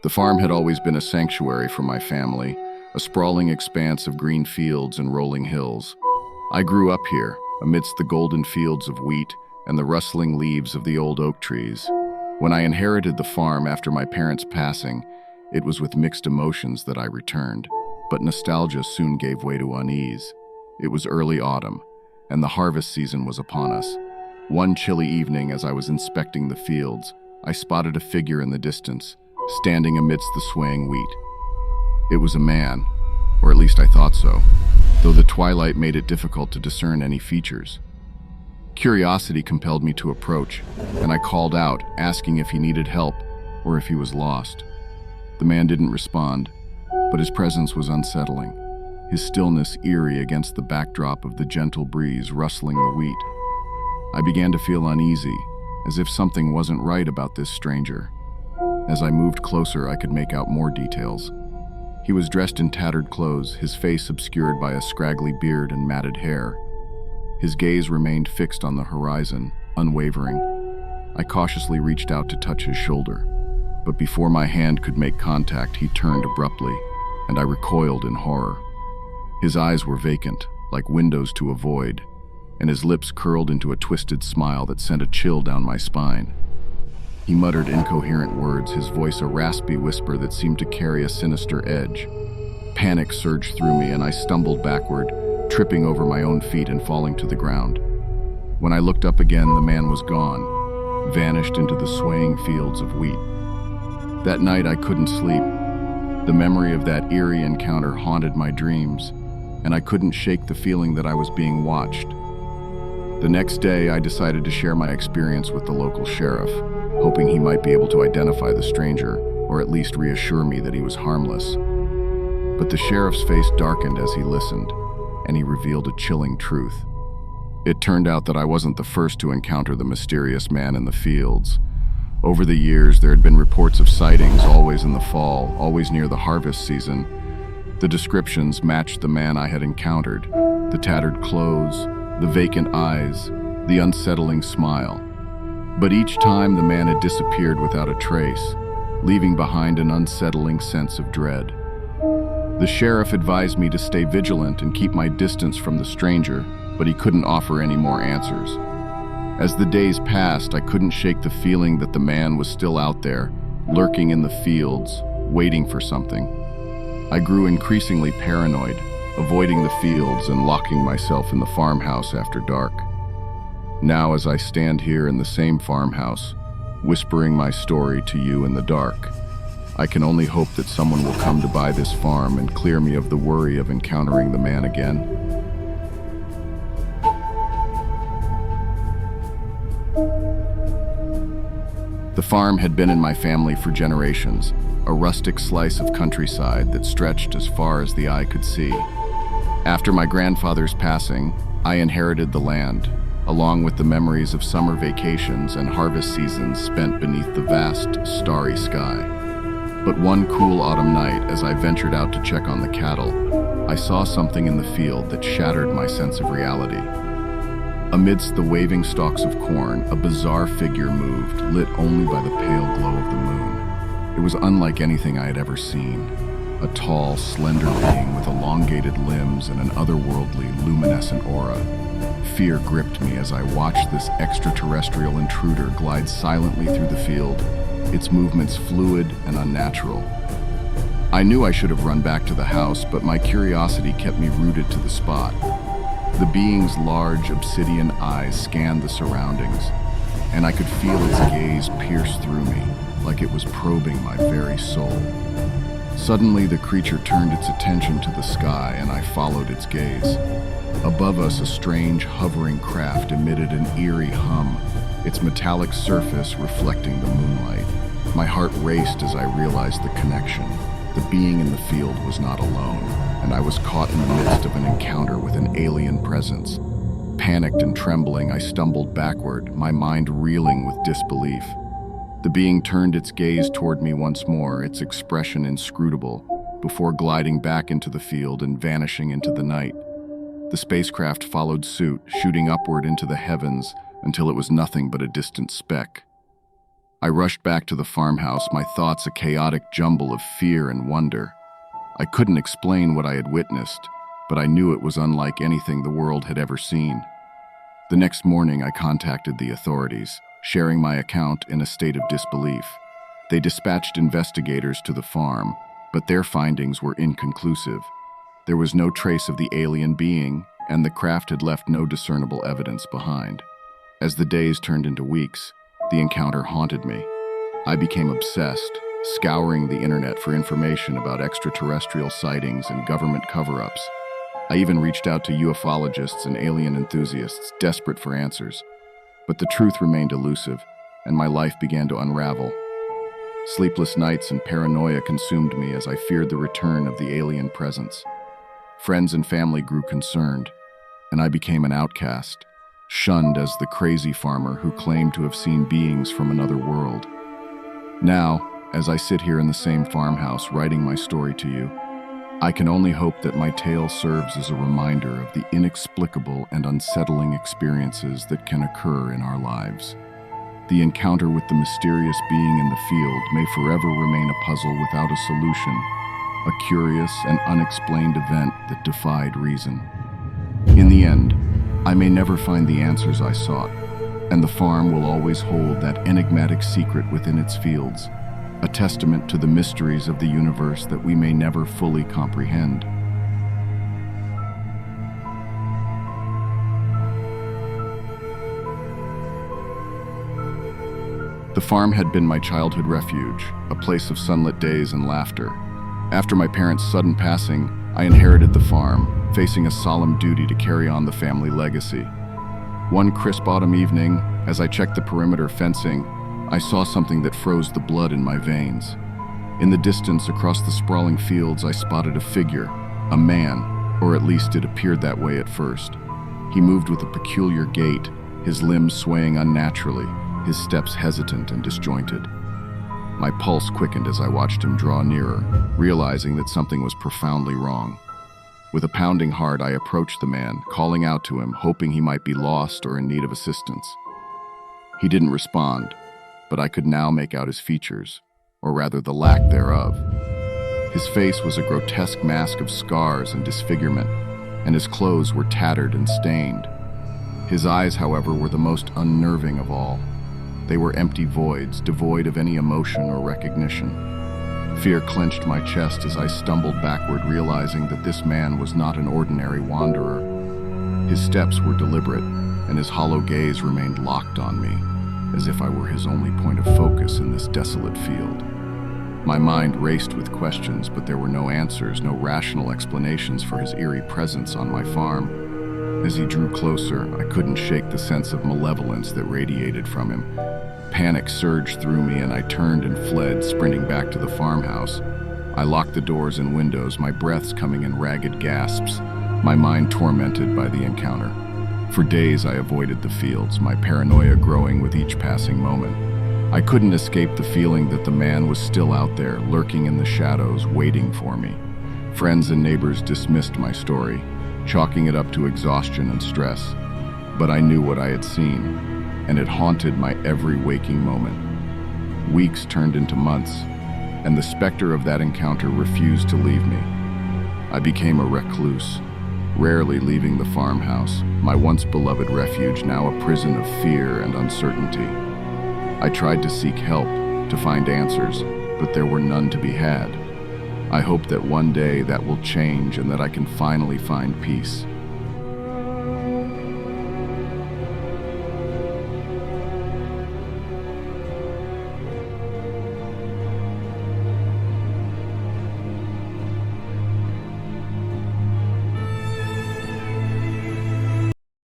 The farm had always been a sanctuary for my family, a sprawling expanse of green fields and rolling hills. I grew up here, amidst the golden fields of wheat and the rustling leaves of the old oak trees. When I inherited the farm after my parents' passing, it was with mixed emotions that I returned, but nostalgia soon gave way to unease. It was early autumn, and the harvest season was upon us. One chilly evening, as I was inspecting the fields, I spotted a figure in the distance, standing amidst the swaying wheat. It was a man, or at least I thought so, though the twilight made it difficult to discern any features. Curiosity compelled me to approach, and I called out, asking if he needed help or if he was lost. The man didn't respond, but his presence was unsettling, his stillness eerie against the backdrop of the gentle breeze rustling the wheat. I began to feel uneasy, as if something wasn't right about this stranger. As I moved closer, I could make out more details. He was dressed in tattered clothes, his face obscured by a scraggly beard and matted hair. His gaze remained fixed on the horizon, unwavering. I cautiously reached out to touch his shoulder, but before my hand could make contact, he turned abruptly, and I recoiled in horror. His eyes were vacant, like windows to a void, and his lips curled into a twisted smile that sent a chill down my spine. He muttered incoherent words, his voice a raspy whisper that seemed to carry a sinister edge. Panic surged through me, and I stumbled backward, tripping over my own feet and falling to the ground. When I looked up again, the man was gone, vanished into the swaying fields of wheat. That night I couldn't sleep. The memory of that eerie encounter haunted my dreams, and I couldn't shake the feeling that I was being watched. The next day, I decided to share my experience with the local sheriff, hoping he might be able to identify the stranger, or at least reassure me that he was harmless. But the sheriff's face darkened as he listened, and he revealed a chilling truth. It turned out that I wasn't the first to encounter the mysterious man in the fields. Over the years, there had been reports of sightings, always in the fall, always near the harvest season. The descriptions matched the man I had encountered: the tattered clothes, the vacant eyes, the unsettling smile. But each time the man had disappeared without a trace, leaving behind an unsettling sense of dread. The sheriff advised me to stay vigilant and keep my distance from the stranger, but he couldn't offer any more answers. As the days passed, I couldn't shake the feeling that the man was still out there, lurking in the fields, waiting for something. I grew increasingly paranoid, avoiding the fields and locking myself in the farmhouse after dark. Now, as I stand here in the same farmhouse, whispering my story to you in the dark, I can only hope that someone will come to buy this farm and clear me of the worry of encountering the man again. The farm had been in my family for generations, a rustic slice of countryside that stretched as far as the eye could see. After my grandfather's passing, I inherited the land, along with the memories of summer vacations and harvest seasons spent beneath the vast, starry sky. But one cool autumn night, as I ventured out to check on the cattle, I saw something in the field that shattered my sense of reality. Amidst the waving stalks of corn, a bizarre figure moved, lit only by the pale glow of the moon. It was unlike anything I had ever seen. A tall, slender being with elongated limbs and an otherworldly, luminescent aura. Fear gripped me as I watched this extraterrestrial intruder glide silently through the field, its movements fluid and unnatural. I knew I should have run back to the house, but my curiosity kept me rooted to the spot. The being's large obsidian eyes scanned the surroundings, and I could feel its gaze pierce through me, like it was probing my very soul. Suddenly, the creature turned its attention to the sky, and I followed its gaze. Above us, a strange, hovering craft emitted an eerie hum, its metallic surface reflecting the moonlight. My heart raced as I realized the connection. The being in the field was not alone, and I was caught in the midst of an encounter with an alien presence. Panicked and trembling, I stumbled backward, my mind reeling with disbelief. The being turned its gaze toward me once more, its expression inscrutable, before gliding back into the field and vanishing into the night. The spacecraft followed suit, shooting upward into the heavens until it was nothing but a distant speck. I rushed back to the farmhouse, my thoughts a chaotic jumble of fear and wonder. I couldn't explain what I had witnessed, but I knew it was unlike anything the world had ever seen. The next morning, I contacted the authorities, sharing my account in a state of disbelief. They dispatched investigators to the farm, but their findings were inconclusive. There was no trace of the alien being, and the craft had left no discernible evidence behind. As the days turned into weeks, the encounter haunted me. I became obsessed, scouring the internet for information about extraterrestrial sightings and government cover-ups. I even reached out to ufologists and alien enthusiasts, desperate for answers. But the truth remained elusive, and my life began to unravel. Sleepless nights and paranoia consumed me as I feared the return of the alien presence. Friends and family grew concerned, and I became an outcast, shunned as the crazy farmer who claimed to have seen beings from another world. Now, as I sit here in the same farmhouse writing my story to you, I can only hope that my tale serves as a reminder of the inexplicable and unsettling experiences that can occur in our lives. The encounter with the mysterious being in the field may forever remain a puzzle without a solution, a curious and unexplained event that defied reason. In the end, I may never find the answers I sought, and the farm will always hold that enigmatic secret within its fields, a testament to the mysteries of the universe that we may never fully comprehend. The farm had been my childhood refuge, a place of sunlit days and laughter. After my parents' sudden passing, I inherited the farm, facing a solemn duty to carry on the family legacy. One crisp autumn evening, as I checked the perimeter fencing, I saw something that froze the blood in my veins. In the distance across the sprawling fields, I spotted a figure, a man, or at least it appeared that way at first. He moved with a peculiar gait, his limbs swaying unnaturally, his steps hesitant and disjointed. My pulse quickened as I watched him draw nearer, realizing that something was profoundly wrong. With a pounding heart, I approached the man, calling out to him, hoping he might be lost or in need of assistance. He didn't respond, but I could now make out his features, or rather the lack thereof. His face was a grotesque mask of scars and disfigurement, and his clothes were tattered and stained. His eyes, however, were the most unnerving of all. They were empty voids, devoid of any emotion or recognition. Fear clenched my chest as I stumbled backward, realizing that this man was not an ordinary wanderer. His steps were deliberate, and his hollow gaze remained locked on me, as if I were his only point of focus in this desolate field. My mind raced with questions, but there were no answers, no rational explanations for his eerie presence on my farm. As he drew closer, I couldn't shake the sense of malevolence that radiated from him. Panic surged through me, and I turned and fled, sprinting back to the farmhouse. I locked the doors and windows, my breaths coming in ragged gasps, my mind tormented by the encounter. For days I avoided the fields, my paranoia growing with each passing moment. I couldn't escape the feeling that the man was still out there, lurking in the shadows, waiting for me. Friends and neighbors dismissed my story, chalking it up to exhaustion and stress. But I knew what I had seen, and it haunted my every waking moment. Weeks turned into months, and the specter of that encounter refused to leave me. I became a recluse, rarely leaving the farmhouse, my once beloved refuge, now a prison of fear and uncertainty. I tried to seek help, to find answers, but there were none to be had. I hope that one day that will change and that I can finally find peace.